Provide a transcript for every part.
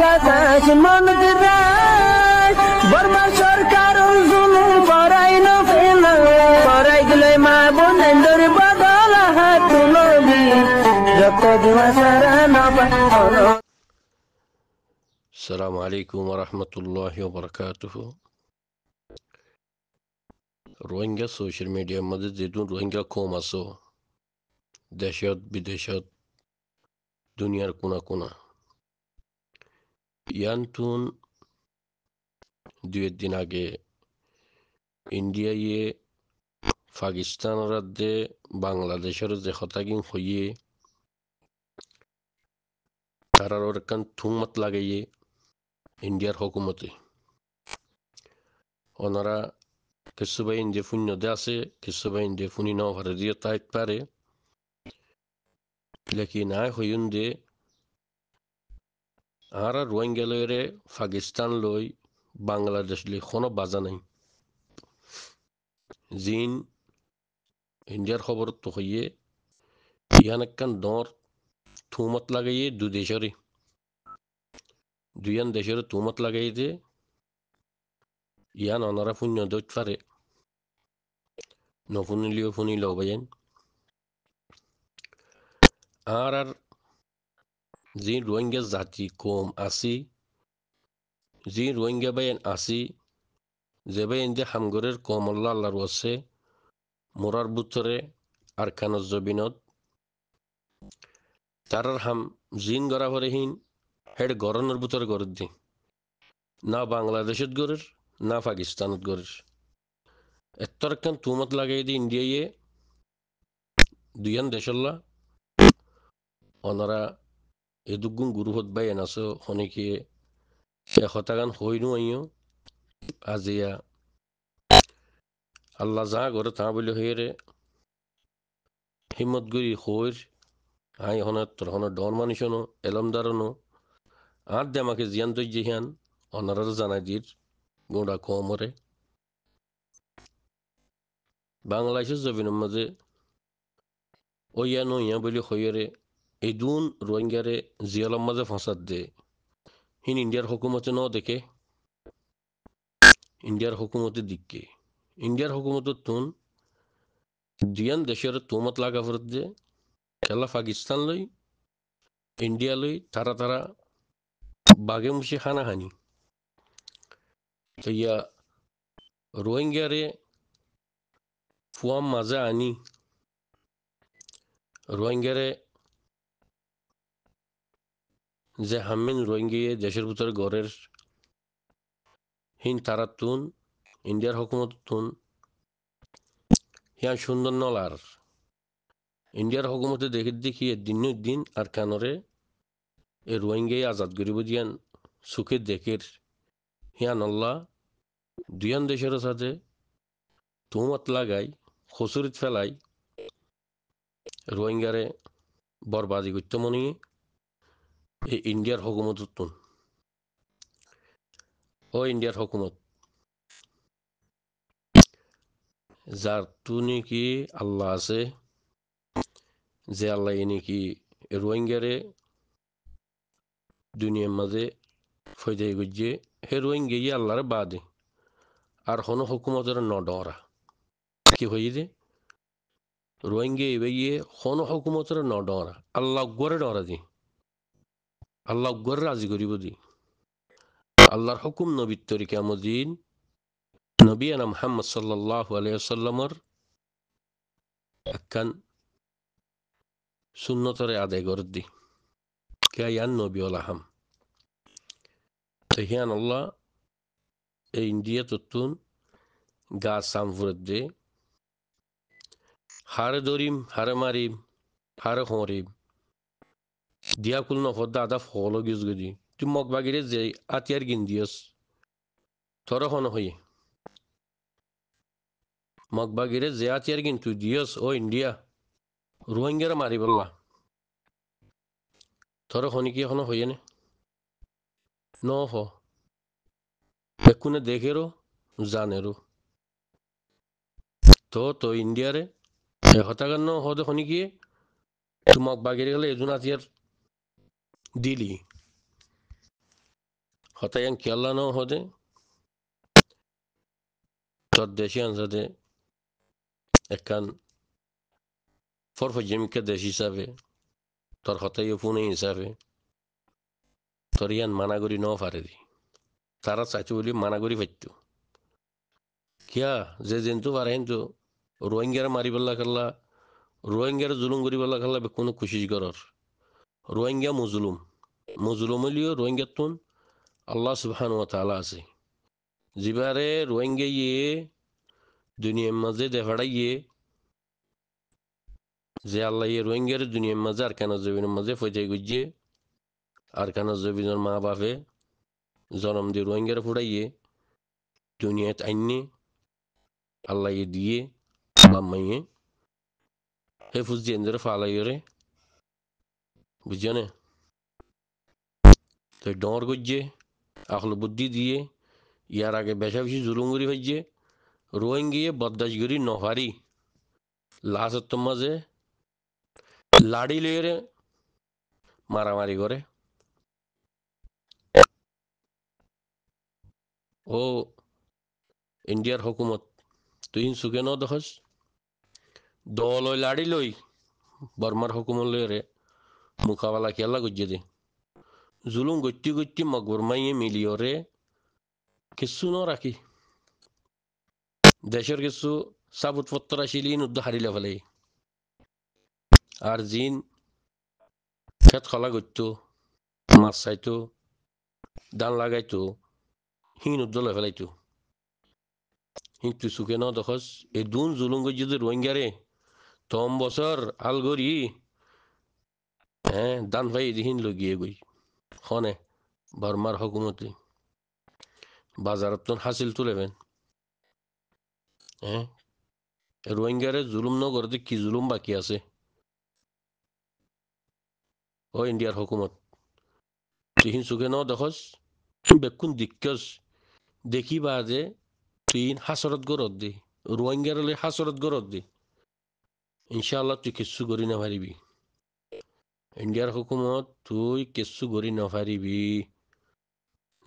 বাতাস মন দিরাই বর্মা সরকার জুলুম করাই না ফেলা করাই গেলে মা বোনেদের বদল হাত তুলবি যত দিবা সারা না পানো। السلام عليكم ورحمة الله وبركاته. روهینگا سوشل میڈیا مدد زیدون روهینگا قوم اسو دهشت بدهشت دنیار کنا کنا یانتون دوی دین آگه ইন্ডিয়ায় পাকিস্তান রাজ্যে বাংলাদেশের যে হতাগিন হইয়ে তারার ওরকান থুমত লাগাইয়ে ইন্ডিয়ার হুকুমতে ওনারা কিছু বা ইন্ডিয়া ফুন্যদে আছে কিছু বা ইন্ডিয়া ফুনি নাও হারে দিয়ে তাইত পারে লেকিন আয় হইন দে আর রোহিঙ্গা লইরে পাকিস্তান লই বাংলাদেশ লই কোনো বাজা নাই জিন ইন্ডিয়ার খবর তো হইয়ে ইয়ান একখান দর থুমত লাগাইয়ে দু দেশেরই দুইয়ান দেশের থুমত লাগাই দে ইয়ান অনারা ফুন্য দৈত পারে নফুনিলিও ফুনিল বাইন আর আর যে রোহিঙ্গা জাতি কম আসি যে রোহিঙ্গা বাইন আসি যে বাইন যে হামগরের কমল্লা আল্লাহর ওয়াসে মোরার বুতরে আর কানজ জবিনত তারার হাম জিন গড়া হরেহীন হেড গরনের বুতরে গড়ের দি না বাংলাদেশত গড়ের না পাকিস্তানত গড়ের এত্তর একখান তুমত লাগাই দি ইন্ডিয়ায় দুইয়ান দেশল্লা ওনারা এদুগুন গুরুহত বাইন আছো অনেকে হতাগান হইনু আইও আজিয়া আল্লাহ যা করে তা বলে হয়ে রে হিম্মত গুরি হইর আই হনে তোর হনে ডর মানুষনো এলমদারনো আর দে আমাকে জিয়ান দই জিহান অনারার জানাই দির গোড়া কমরে বাংলাদেশের জমিনের মাঝে ওইয়া নইয়া বলে হয়ে রে এই দুন রোহিঙ্গারে জিয়ালার মাঝে ফাঁসাদ দে হিন ইন্ডিয়ার হুকুমতে ন দেখে ইন্ডিয়ার হুকুমতের দিককে ইন্ডিয়ার হুকুমতের তুন দুইয়ান দেশের তুমত লাগা ফরত যে খেলা পাকিস্তান লই ইন্ডিয়া লই তারা তারা বাগে মুসে হানাহানি ইয়া রোহিঙ্গারে ফুয়াম মাঝে আনি রোহিঙ্গারে যে হামিন রোহিঙ্গিয়ে দেশের ভিতরে গড়ের হিন তারা তুন ইন্ডিয়ার হুকুমত তুন হিয়া সুন্দর নলার ইন্ডিয়ার হুকুমতে দেখে দেখি দিন দিন আর কানরে এ রোহিঙ্গাই আজাদ করিব দিয়ান সুখে দেখের হিয়া নল্লা দুইয়ান দেশের সাথে তুমত লাগাই খসুরিত ফেলাই রোহিঙ্গারে বরবাদি করতে মনে এই ইন্ডিয়ার হুকুমত তুন ও ইন্ডিয়ার হুকুমত যার তু নাকি আল্লাহ আছে যে আল্লাহ নাকি রোহিঙ্গারে দুনিয়ার মাঝে ফয়দাই গুজিয়ে হে রোহিঙ্গা আল্লাহরে বাদে আর হন হুকুমতের ন ডরা কি হয়ে যে রোহিঙ্গা এবাইয়ে হন হুকুমতের ন ডরা আল্লাহ গড়ে ডরা দি আল্লাহ গড়ে রাজি করিব দি আল্লাহর হুকুম নবীর তরিকা মদিন নবী আনা মুহাম্মদ সাল্লাল্লাহু আলাইহি ওয়াসাল্লামর একখান সুন্নতরে আদায় করে দি কে ইয়ান নবী ওলাহাম তো হিয়ান আল্লাহ এই ইন্ডিয়া তত্তুন গাছ সামফুরত দে হারে দরিম হারে মারিম হারে হরিম দিয়া কুল নফদা আদা ফলো গিজ গদি তুই মগ বাগিরে যে আতিয়ার গিন দিয়স তোর হন হয়ে মগ বাগিরে যে আতিয়ার গিন তুই দিয়স ও ইন্ডিয়া রোহিঙ্গারা মারি বললা তোর হনি কি হন হয়ে নে ন হ একুনে দেখেরো জানেরো তো ইন্ডিয়ারে হতাগান হদে হনি কি তুই মগ বাগিরে গেলে এজন আতিয়ার দিলি হতায়ান কিয়াল্লা ন হদে তোর দেশে আনসাদে একখান ফরফজমিকা দেশ হিসাবে তোর হতাই পুনে হিসাবে তোর ইয়ান মানাগরি ন পারে দি তারা চাইতো বলি মানাগরি পাইতো কিয়া যে জেন্তু পারে কিন্তু রোহিঙ্গার মারি পেলা খেলা রোহিঙ্গার জুলুম করি পেলা খেলা কোনো কোশিশ করার রোহিঙ্গা মুজলুম মুজলুম হলিও রোহিঙ্গার তুন আল্লাহ সুবহান ওয়া তাআলা আছে জিবারে রোহিঙ্গা ইয়ে দুনিয়ার মাঝে দেখাড়াইয়ে যে আল্লাহ ইয়ে রোহিঙ্গার দুনিয়ার মাঝে আর কেন জমিনের মাঝে ফইতে গুজিয়ে আর কেন জমিনের মা বাপে জন্ম দিয়ে রোহিঙ্গার ফুড়াইয়ে দুনিয়াত আইনে আল্লাহ ইয়ে দিয়ে বাম্মাইয়ে হে ফুজি এন্দরে ফালাইরে বুঝছো না তো ডর গজিয়ে আখলো বুদ্ধি দিয়ে ইয়ার আগে বেশা বেশি জুলুম করি হইছে রোহিঙ্গিয়ে বদদাসগিরি নহারি লাস্ট মাঝে লাড়ি লইরে মারামারি করে ও ইন্ডিয়ার হুকুমত তুই সুখে ন দেখস দল ওই লাড়ি লই বর্মার হুকুমত লইরে মুকাবেলা খেলা গজ্জে দে জুলুম গত্তি গত্তি মকবর মাইয়ে মিলিয়রে কিছু ন রাখি দেশের কিছু সাবুত পত্র আসিলি নুদ্দ হারিলে ফেলে আর জিন খেত খলা গত্তো মাছ চাইতো ধান লাগাইতো হিন উদ্দলে ফেলাইতো কিন্তু সুখে ন দেখস এই দুন জুলুম গজ্জে দে রোহিঙ্গারে তম বছর আলগরি হ্যাঁ দান ভাই দিহিন লগিয়ে গই খনে বর্মার হুকুমতে বাজারত হাসিল তুলেবেন হ্যাঁ রোহিঙ্গারে জুলুম ন করতে কি জুলুম বাকি আছে ও ইন্ডিয়ার হুকুমত তিহিন সুখে ন দেখস বেকুন দিক্কস দেখিবা যে তুই হাসরত গরত দি রোহিঙ্গার হাসরত গরত দি ইনশাআল্লাহ তুই কিচ্ছু করি না পারিবি ইন্ডিয়ার হুকুমত তুই কিচ্ছু করি না পারিবি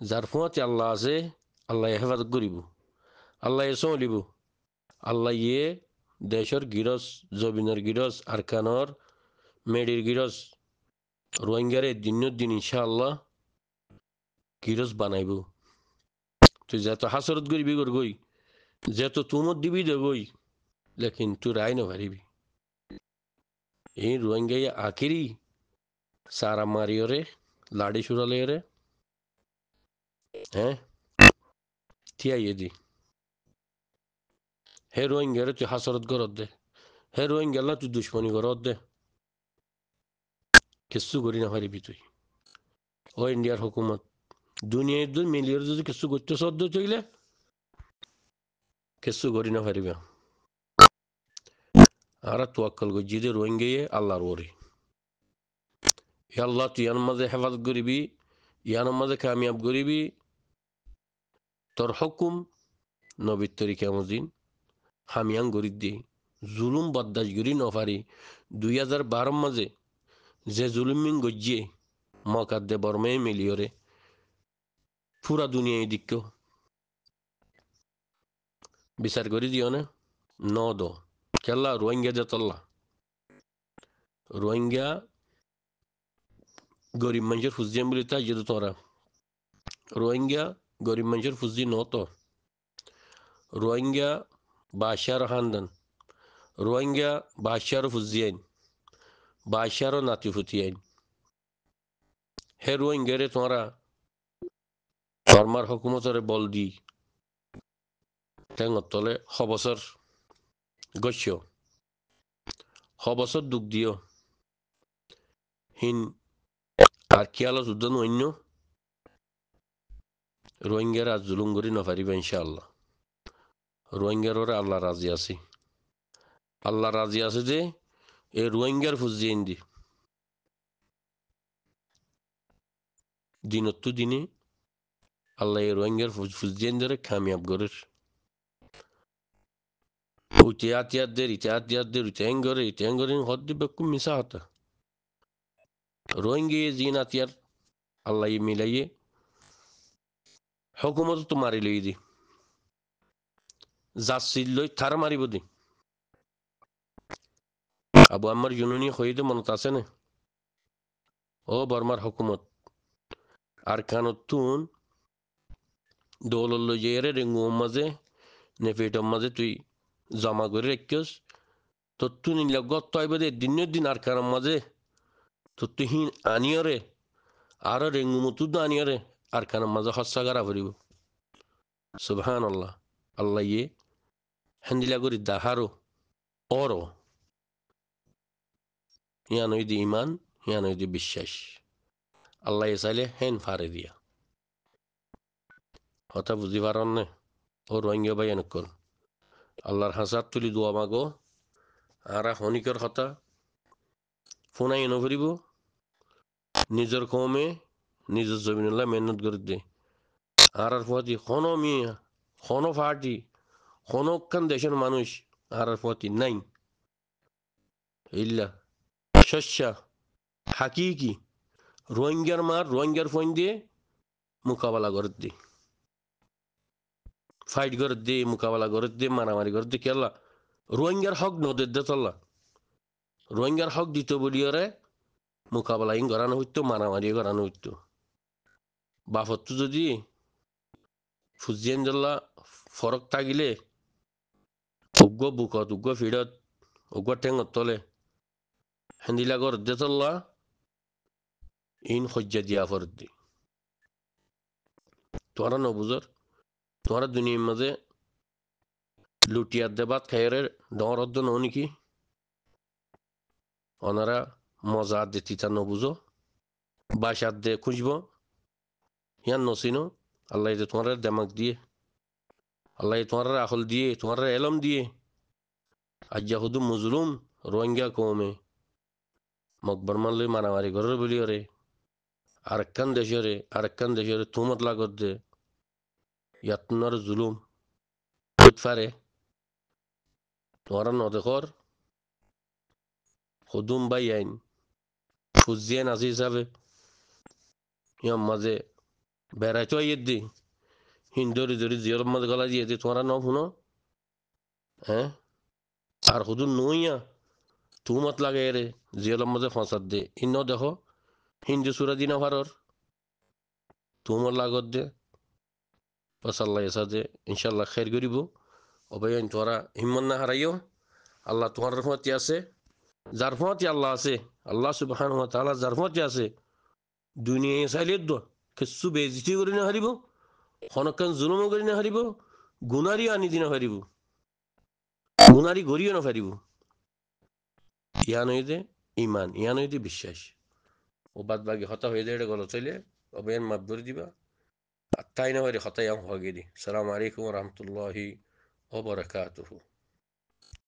যার ফুঁয়াতে আল্লাহ আছে আল্লাহ হেফাজত করিব আল্লাহ চলিব আল্লাহ ইয়ে দেশের গিরস জবিনের গিরস আরকানর মেডির গিরস রোহিঙ্গারে দিন ইনশাআল্লাহ গিরস বানাইব তুই যত হাসরত করিবি গই যত তুমত দিবি দেবই লেকিন তুই রায় না পারিবি এই রোহিঙ্গাই আখিরি সারা মারিওরে লাড়ি সুরালে রে হ্যাঁ থিয়াইয়ে দি হে রোহিঙ্গারে তুই হাসরত গরত দে হে রোহিঙ্গাল্লা তুই দুশ্মনী গরত দে কিচ্ছু করি না পারিবি তুই ও ইন্ডিয়ার হুকুমত দুনিয়ার দুই মিলিয়র যদি কিছু করতে সদ্য চইলে কিছু করি না পারিবে আর তোয়াক্কাল গজ্জি দে রোহিঙ্গাইয়ে আল্লাহর ওরে আল্লাহ তুই ইয়ার মাঝে হেফাজত করিবি ইয়ার মাঝে কামিয়াব করিবি তোর হুকুম নবীর তরিকা মজিন হামিয়াং গরিব দি জুলুম বদাস গরি নফারি 2012 মাঝে যে জুলুমিন গজ্জিয়ে মকাদ্দে বর্মে মিলিয়রে পুরা দুনিয়ায় দিক্ক বিচার করি দিও না ন দ কেল্লা রোহিঙ্গা দে তল্লা রোহিঙ্গা গরিব মানুষের ফুজিয়াম বলি তাই যদি তোরা রোহিঙ্গা গরিব মানুষের ফুজি নত রোহিঙ্গা বাদশার খানদান রোহিঙ্গা বাদশার ফুজিয়াইন বাদশার নাতি ফুতিয়াইন হে রোহিঙ্গারে তোরা বর্মার হুকুমতরে বল দি টেঙর তলে হবছর গস্য হবছর দুঃখ দিও হিন আর খেয়াল যুদ্ধ অন্য রোহিঙ্গার আজ জুলুম করি নপারিবে ইনশাআল্লাহ রোহিঙ্গার ওরা আল্লাহ রাজি আছে আল্লাহ রাজি আছে যে এই রোহিঙ্গার ফুজিয়ে দি দিনত্তু দিনে আল্লাহ এই রোহিঙ্গার ফুজিয়ে ধরে কামিয়াব করে ইতিহাতিয়ার করে হদ দিবে খুব মিশা হতা রোহিঙ্গা জিন আতিয়ার আল্লাহ মিলাইয়ে হুকুমত তো মারি লই দি যাচ্ছিল লই থার মারিব দি আবু আম্মার জুনুনি হইতে মনত আছে না ও বর্মার হুকুমত আর কানতুন দৌলল জেরে রেঙ্গুম মাঝে নেফেটম মাঝে তুই জমা করে রেখস তো তুই নিলে গত্তাইব দে দিনের দিন আর কারণ মাঝে তো তুই আনিয়রে আরো রেঙ্গুমতু আনিয়রে আর কারণ মাঝে হস্যা করা ভরিব সুবহান আল্লাহ আল্লাহ ইয়ে হ্যান্দিলা করি দাহারো অরো ইয়া নইদি ইমান ইয়া নইদি বিশ্বাস আল্লাহ চাইলে হেন ফারে দিয়া কথা বুঝি পারন নে ও রোহিঙ্গা ভাই এনেকল আল্লাহর হাসাত তুলি দোয়া মাগো আর হনিকর কথা ফোনাই এনে ফুরিব নিজের কমে নিজের জমিনুল্লাহ মেহনত করে দে আর প্রতি কোনো মিয়া কোনো পার্টি কোনো দেশের মানুষ আর প্রতি নাই ইল্লা শস্যা হাকিকি রোহিঙ্গার মার রোহিঙ্গার ফোন দিয়ে মোকাবেলা করে দে ফাইট করে দে মোকাবেলা করে দে মারামারি করে দে কেলা রোহিঙ্গার হক নদের দে চল্লা রোহিঙ্গার হক দিত বলিয়রে মোকাবেলাই করানো হইতো মারামারি করানো হইতো বাফত যদি ফুজিয়ানজল্লা ফরক থাকিলে উগ্র বুকত উগ্র ফিডত উগ্র ঠেঙত তলে হেন্দিলা কর দে চল্লা ইন সজ্জা দিয়া ফরত দি তোমরা নবুজর তোমরা দুনিয়ার মাঝে লুটিয়ার দে বাদ খাইরে ডরদ্দ নও নাকি ওনারা মজা দে তিতা নবুঝো বাসার দে খুঁজব ইয়ান নসিনো আল্লাহ তোমার দেমাক দিয়ে আল্লাহ তোমার আখল দিয়ে তোমার এলম দিয়ে আজ্জা হুদু মুজলুম রোহিঙ্গা কমে মকবর মানলে মারামারি ঘরের বলি রে আরেকখান দেশরে তুমত লাগত দে ইয়াতনার জুলুম ফারে তোমার নদেখর হুদুম বাই আইন ফুজিয়ান আজি হিসাবে ইয়ার মাঝে বেড়াইতো আইয়ের দি হিন্দরি ধরি জিয়র মাঝে গলা দিয়ে দি তোমরা ন শুনো হ্যাঁ আর হুদুম নইয়া তুমত লাগে রে জিয়র মাঝে ফসাদ দে ইন্ন দেখো হিন্দু সুরা দিনা ভারর তুমত লাগত দে পাসাল্লাহ এসাদে ইনশাল্লাহ খের করিব অবয়ান তোরা হিম্মত না হারাইও আল্লাহ তোমার রহমতি আছে যার রহমতি আল্লাহ আছে আল্লাহ সুবহানাহু ওয়া তাআলা যার রহমতি আছে দুনিয়ায় চাইলে কিছু বেজিতি করে না হারিব হনকান জুলুম করে না হারিব গুনারি আনি দিনা হারিব গুনারি গড়িও না হারিব ইয়া নইদে ইমান ইয়া নইদে বিশ্বাস ও বাদ বাকি হতা হয়ে যায় এটা গলত চাইলে অবয়ান মাফ করে দিবা তাই না হয়ে হতাই হগে দি সালাম আলাইকুম রহমতুল্লাহি ওয়া বারাকাতুহু